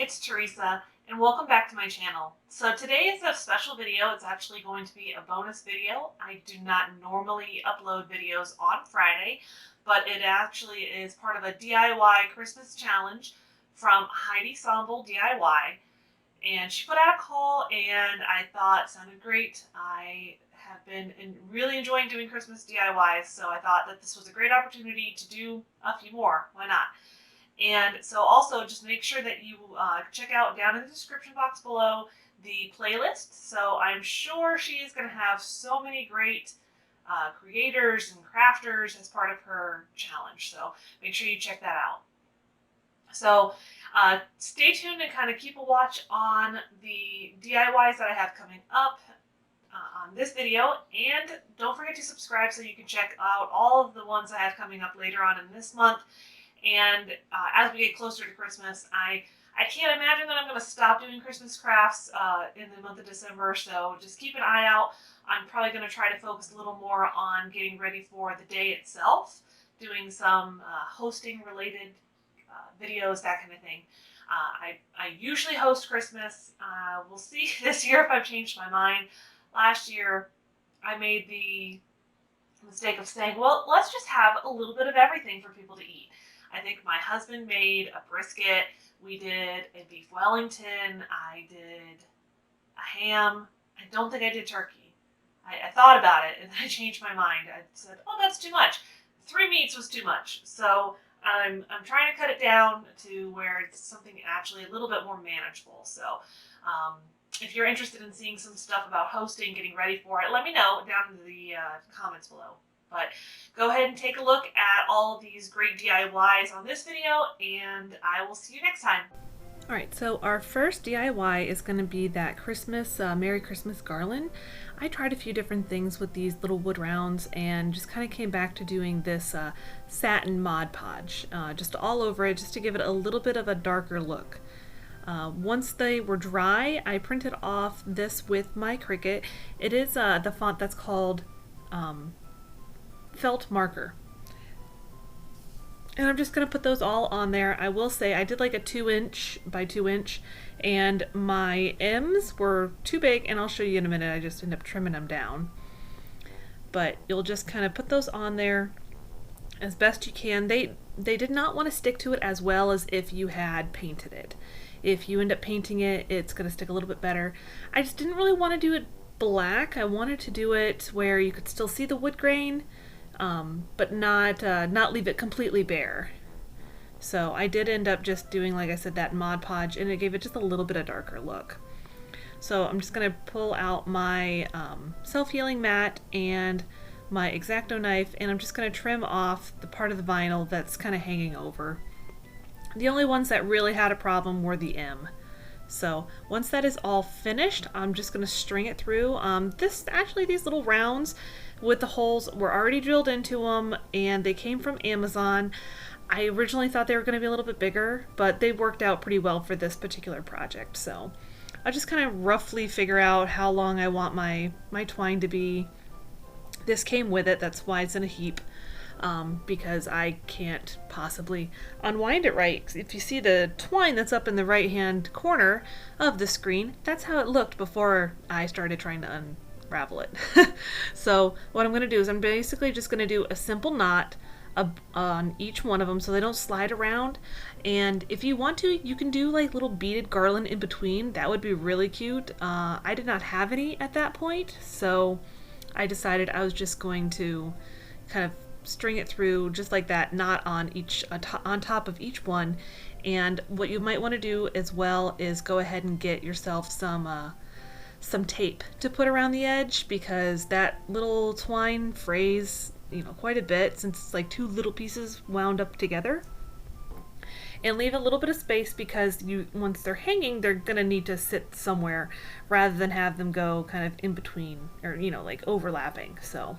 it's Teresa, and welcome back to my channel. So today is a special video. It's actually going to be a bonus video. I do not normally upload videos on Friday, but it actually is part of a DIY Christmas challenge from Heidi Sonboul DIY. And she put out a call and I thought it sounded great. I have been really enjoying doing Christmas DIYs, so I thought that this was a great opportunity to do a few more. Why not? And so also just make sure that you check out down in the description box below the playlist. So I'm sure she is going to have so many great creators and crafters as part of her challenge. So make sure you check that out. So stay tuned and kind of keep a watch on the DIYs that I have coming up on this video. And don't forget to subscribe so you can check out all of the ones I have coming up later on in this month. And as we get closer to Christmas, I can't imagine that I'm going to stop doing Christmas crafts in the month of December, so just keep an eye out. I'm probably going to try to focus a little more on getting ready for the day itself, doing some hosting-related videos, that kind of thing. I usually host Christmas. We'll see this year if I've changed my mind. Last year, I made the mistake of saying, well, let's just have a little bit of everything for people to eat. I think my husband made a brisket, we did a beef Wellington, I did a ham. I don't think I did turkey. I thought about it and then I changed my mind. I said, oh, that's too much. 3 meats was too much. So I'm trying to cut it down to where it's something actually a little bit more manageable. So if you're interested in seeing some stuff about hosting, getting ready for it, let me know down in the comments below. But go ahead and take a look at all of these great DIYs on this video, and I will see you next time. Alright, so our first DIY is going to be that Christmas, Merry Christmas garland. I tried a few different things with these little wood rounds and just kind of came back to doing this satin Mod Podge, just all over it, just to give it a little bit of a darker look. Once they were dry, I printed off this with my Cricut. It is the font that's called felt marker, and I'm just gonna put those all on there. I will say I did like a 2" by 2", and my M's were too big, and I'll show you in a minute. I just ended up trimming them down, but you'll just kind of put those on there as best you can. They did not want to stick to it as well as if you had painted it. If you end up painting it, it's gonna stick a little bit better. I just didn't really want to do it black. I wanted to do it where you could still see the wood grain, but not leave it completely bare. So I did end up just doing, like I said, that Mod Podge, and it gave it just a little bit of darker look. So I'm just going to pull out my self-healing mat and my X-Acto knife, and I'm just going to trim off the part of the vinyl that's kind of hanging over. The only ones that really had a problem were the M. So once that is all finished, I'm just going to string it through. These little rounds with the holes were already drilled into them, and they came from Amazon. I originally thought they were going to be a little bit bigger, but they worked out pretty well for this particular project. So I'll just kind of roughly figure out how long I want my twine to be. This came with it, that's why it's in a heap. Because I can't possibly unwind it right. If you see the twine that's up in the right hand corner of the screen, that's how it looked before I started trying to unravel it. So what I'm going to do is I'm basically just going to do a simple knot on each one of them so they don't slide around. And if you want to, you can do like little beaded garland in between. That would be really cute. I did not have any at that point, so I decided I was just going to kind of string it through just like that, knot on top of each one. And what you might want to do as well is go ahead and get yourself some tape to put around the edge, because that little twine frays quite a bit since it's like 2 little pieces wound up together. And leave a little bit of space, because once they're hanging, they're gonna need to sit somewhere rather than have them go kind of in between, or like overlapping. So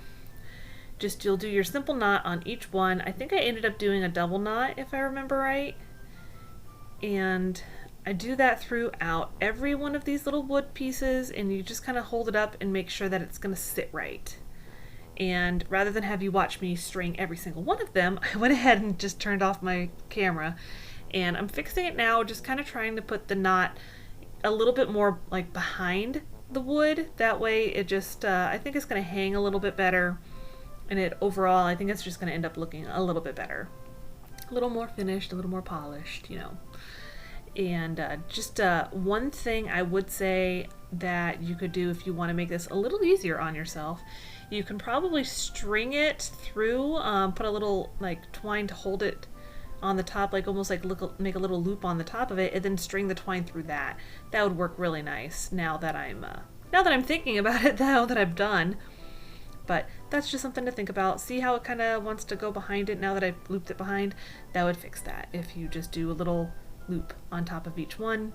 you'll do your simple knot on each one. I think I ended up doing a double knot, if I remember right. And I do that throughout every one of these little wood pieces, and you just kind of hold it up and make sure that it's going to sit right. And rather than have you watch me string every single one of them, I went ahead and just turned off my camera And I'm fixing it now, just kind of trying to put the knot a little bit more like behind the wood. That way it just, I think it's going to hang a little bit better. And it overall, I think it's just going to end up looking a little bit better. A little more finished, a little more polished, you know. And just one thing I would say that you could do if you want to make this a little easier on yourself, you can probably string it through, put a little like twine to hold it on the top, like almost like make a little loop on the top of it, and then string the twine through that. That would work really nice now that I'm thinking about it, now that I'm done. But that's just something to think about. See how it kind of wants to go behind it now that I've looped it behind? That would fix that if you just do a little loop on top of each one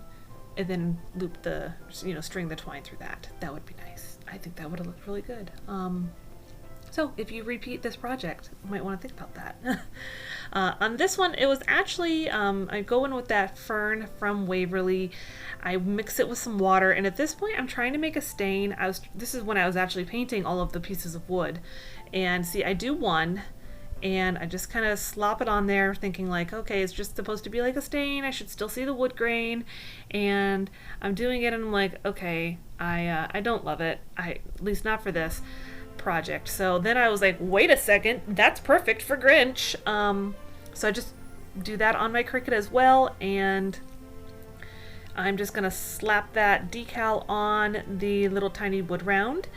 and then loop the, string the twine through that. That would be nice. I think that would have looked really good. So if you repeat this project, you might want to think about that. On this one, it was actually, I go in with that Fern from Waverly. I mix it with some water, and at this point I'm trying to make a stain. This is when I was actually painting all of the pieces of wood. And see, I do one, and I just kind of slop it on there thinking like, okay, it's just supposed to be like a stain. I should still see the wood grain. And I'm doing it and I'm like, okay, I don't love it. At least not for this project. So then I was like, wait a second, that's perfect for Grinch. So I just do that on my Cricut as well, and I'm just gonna slap that decal on the little tiny wood round.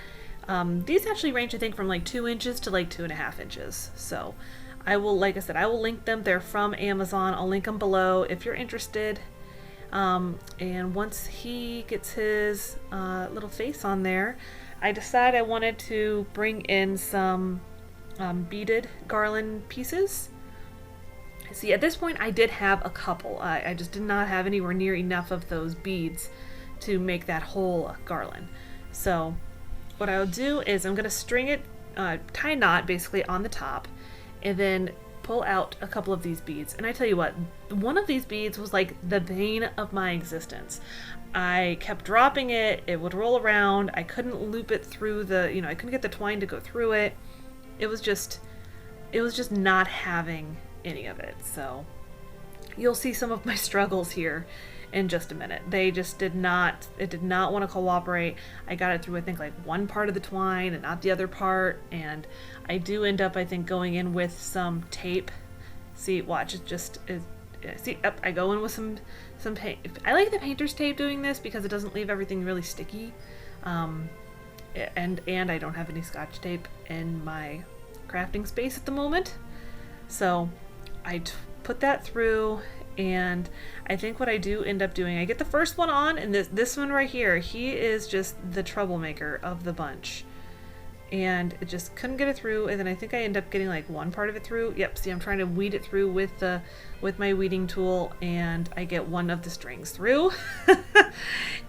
These actually range, I think, from like 2 inches to like 2.5 inches. So I will, like I said, I will link them. They're from Amazon. I'll link them below if you're interested. And once he gets his little face on there, I decided I wanted to bring in some beaded garland pieces. See, at this point I did have a couple. I just did not have anywhere near enough of those beads to make that whole garland. So what I'll do is I'm going to string it, tie a knot basically on the top, and then pull out a couple of these beads. And I tell you what, one of these beads was like the bane of my existence. I kept dropping it, it would roll around, I couldn't loop it through the, I couldn't get the twine to go through it. It was just not having any of it. So you'll see some of my struggles here in just a minute. It did not want to cooperate. I got it through, I think, like one part of the twine and not the other part, and I do end up, I think, going in with some tape. See, watch, see, up, I go in with some paint. I like the painter's tape doing this because it doesn't leave everything really sticky. And I don't have any Scotch tape in my crafting space at the moment. So I put that through, and I think what I do end up doing, I get the first one on, and this one right here, he is just the troublemaker of the bunch. And it just couldn't get it through, and then I think I end up getting like one part of it through. Yep, see, I'm trying to weed it through with my weeding tool, and I get one of the strings through.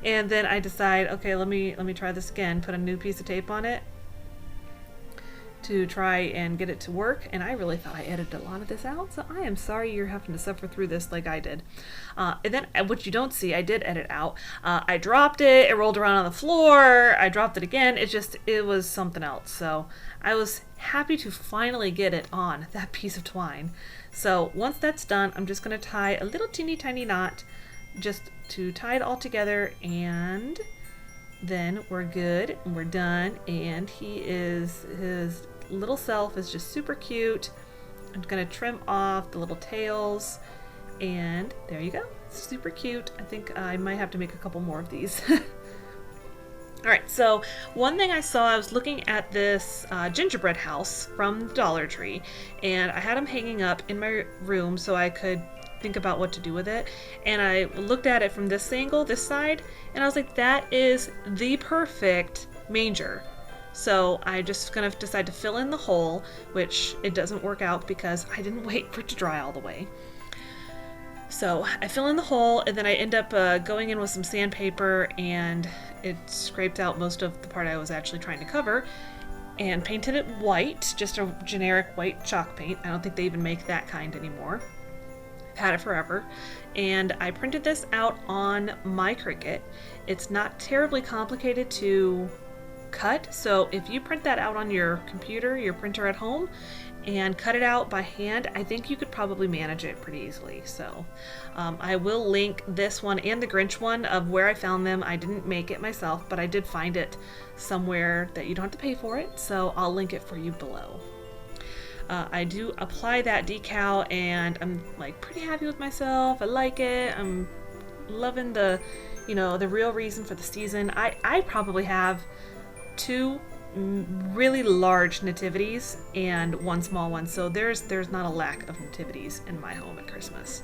And then I decide, okay, let me try this again, put a new piece of tape on it to try and get it to work. And I really thought I edited a lot of this out, so I am sorry you're having to suffer through this like I did. And then what you don't see, I did edit out. I dropped it, it rolled around on the floor, I dropped it again, it was something else. So I was happy to finally get it on that piece of twine. So once that's done, I'm just going to tie a little teeny tiny knot just to tie it all together, and then we're good and we're done. And his little self is just super cute. I'm gonna trim off the little tails, and there you go. Super cute. I think I might have to make a couple more of these. Alright, so one thing I saw, I was looking at this gingerbread house from Dollar Tree, and I had them hanging up in my room so I could think about what to do with it. And I looked at it from this angle, this side, and I was like, that is the perfect manger. So I just gonna decide to fill in the hole, which it doesn't work out because I didn't wait for it to dry all the way. So I fill in the hole, and then I end up going in with some sandpaper, and it scraped out most of the part I was actually trying to cover, and painted it white, just a generic white chalk paint. I don't think they even make that kind anymore. I've had it forever. And I printed this out on my Cricut. It's not terribly complicated to cut, so if you print that out on your computer, your printer at home, and cut it out by hand. I think you could probably manage it pretty easily. So I will link this one and the Grinch one of where I found them. I didn't make it myself, but I did find it somewhere that you don't have to pay for it, so I'll link it for you below. I do apply that decal, and I'm like pretty happy with myself. I like it. I'm loving the, the real reason for the season. I probably have 2 really large nativities and 1 small one, so there's not a lack of nativities in my home at Christmas.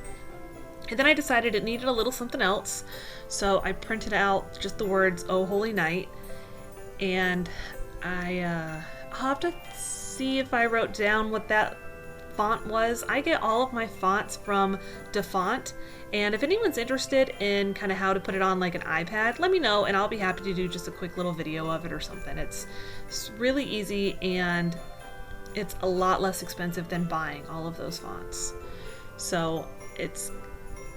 And then I decided it needed a little something else, so I printed out just the words "Oh Holy Night," and I'll have to see if I wrote down what that font was. I get all of my fonts from DaFont, and if anyone's interested in kind of how to put it on like an iPad, let me know and I'll be happy to do just a quick little video of it or something. It's really easy, and it's a lot less expensive than buying all of those fonts. So it's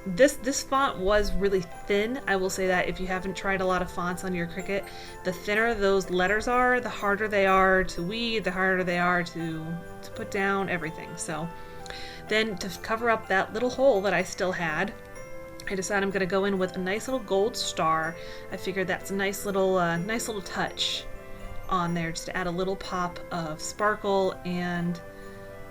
this font was really thin. I will say that if you haven't tried a lot of fonts on your Cricut, the thinner those letters are, the harder they are to weed, the harder they are to put down, everything. So then to cover up that little hole that I still had, I decided I'm going to go in with a nice little gold star. I figured that's a nice little touch on there, just to add a little pop of sparkle. And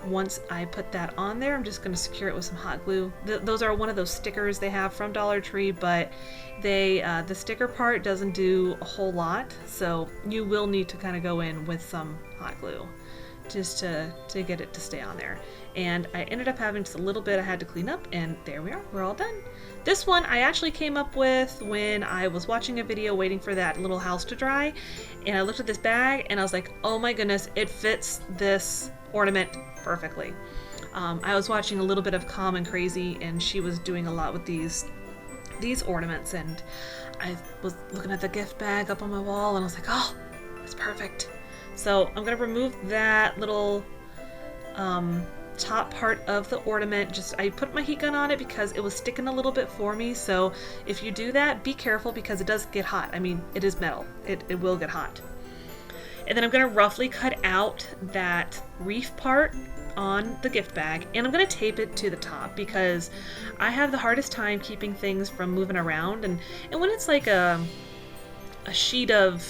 once I put that on there, I'm just going to secure it with some hot glue. Those are one of those stickers they have from Dollar Tree, but the sticker part doesn't do a whole lot, so you will need to kind of go in with some hot glue just to get it to stay on there. And I ended up having just a little bit I had to clean up, and there we are, we're all done. This one I actually came up with when I was watching a video waiting for that little house to dry, and I looked at this bag and I was like, oh my goodness, it fits this ornament perfectly. I was watching a little bit of Calm and Crazy, and she was doing a lot with these ornaments, and I was looking at the gift bag up on my wall and I was like, oh, it's perfect. So I'm going to remove that little top part of the ornament. I put my heat gun on it because it was sticking a little bit for me, so if you do that, be careful because it does get hot. I mean, it is metal. It will get hot. And then I'm going to roughly cut out that reef part on the gift bag, and I'm going to tape it to the top because I have the hardest time keeping things from moving around, and when it's like a sheet of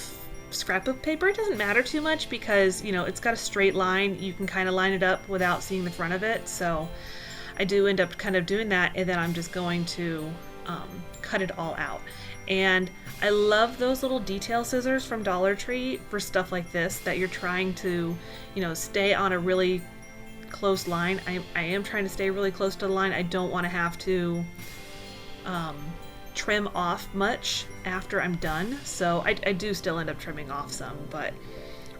scrapbook paper, it doesn't matter too much because it's got a straight line. You can kind of line it up without seeing the front of it, so I do end up kind of doing that, and then I'm just going to cut it all out. And I love those little detail scissors from Dollar Tree for stuff like this that you're trying to stay on a really close line. I am trying to stay really close to the line. I don't want to have to trim off much after I'm done, so I do still end up trimming off some, but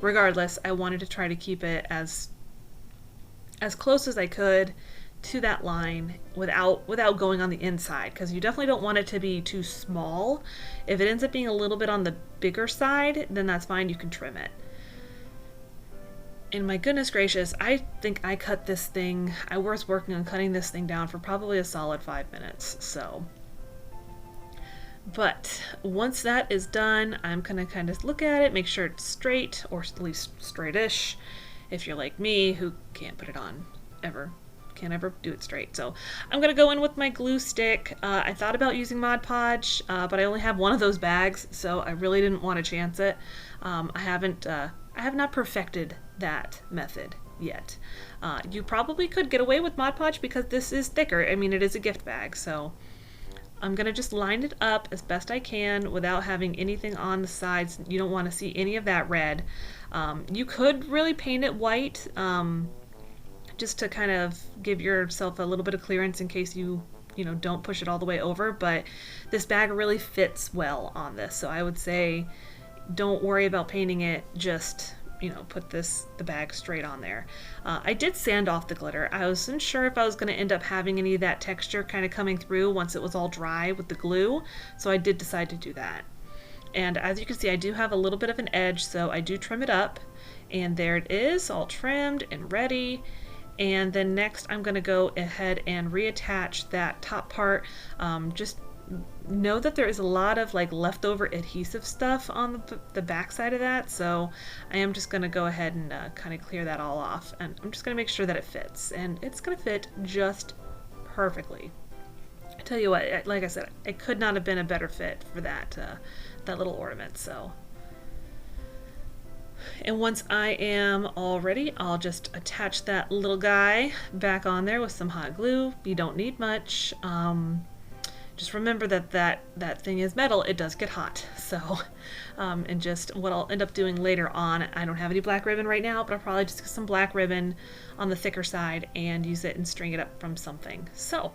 regardless, I wanted to try to keep it as close as I could to that line without going on the inside, because you definitely don't want it to be too small. If it ends up being a little bit on the bigger side, then that's fine, you can trim it. And my goodness gracious, I think I cut this thing, I was working on cutting this thing down for probably a solid 5 minutes, so. But once that is done, I'm gonna kind of look at it, make sure it's straight, or at least straightish, if you're like me, who can't put it on ever. Can't ever do it straight. So I'm gonna go in with my glue stick. I thought about using Mod Podge, but I only have one of those bags, so I really didn't want to chance it. I have not perfected that method yet. You probably could get away with Mod Podge because this is thicker. I mean, it is a gift bag, so I'm gonna just line it up as best I can without having anything on the sides. You don't want to see any of that red. You could really paint it white, just to kind of give yourself a little bit of clearance in case you don't push it all the way over, but this bag really fits well on this, so I would say don't worry about painting it, just put the bag straight on there. I did sand off the glitter. I wasn't sure if I was going to end up having any of that texture kind of coming through once it was all dry with the glue, so I did decide to do that. And as you can see, I do have a little bit of an edge, so I do trim it up, and there it is, all trimmed and ready. And then next I'm going to go ahead and reattach that top part. Just know that there is a lot of like leftover adhesive stuff on the back side of that, so I am just going to go ahead and kind of clear that all off, and I'm just going to make sure that it fits, and it's going to fit just perfectly. I tell you what, like I said, it could not have been a better fit for that little ornament. So, and once I am all ready, I'll just attach that little guy back on there with some hot glue. You don't need much. Just remember that thing is metal. It does get hot. So, and just what I'll end up doing later on, I don't have any black ribbon right now, but I'll probably just get some black ribbon on the thicker side and use it and string it up from something. So,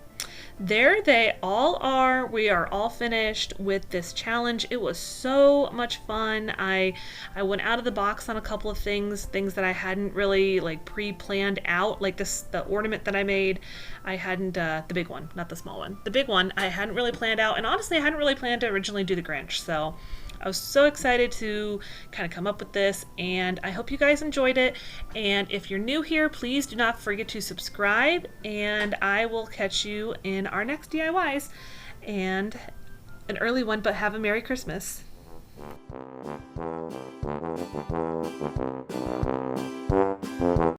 there they all are. We are all finished with this challenge. It was so much fun. I went out of the box on a couple of things that I hadn't really like pre-planned out, like the ornament that I made. I hadn't the big one, not the small one. The big one I hadn't really planned out, and honestly I hadn't really planned to originally do the Grinch. So I was so excited to kind of come up with this, and I hope you guys enjoyed it. And if you're new here, please do not forget to subscribe, and I will catch you in our next DIYs. And an early one, but have a Merry Christmas.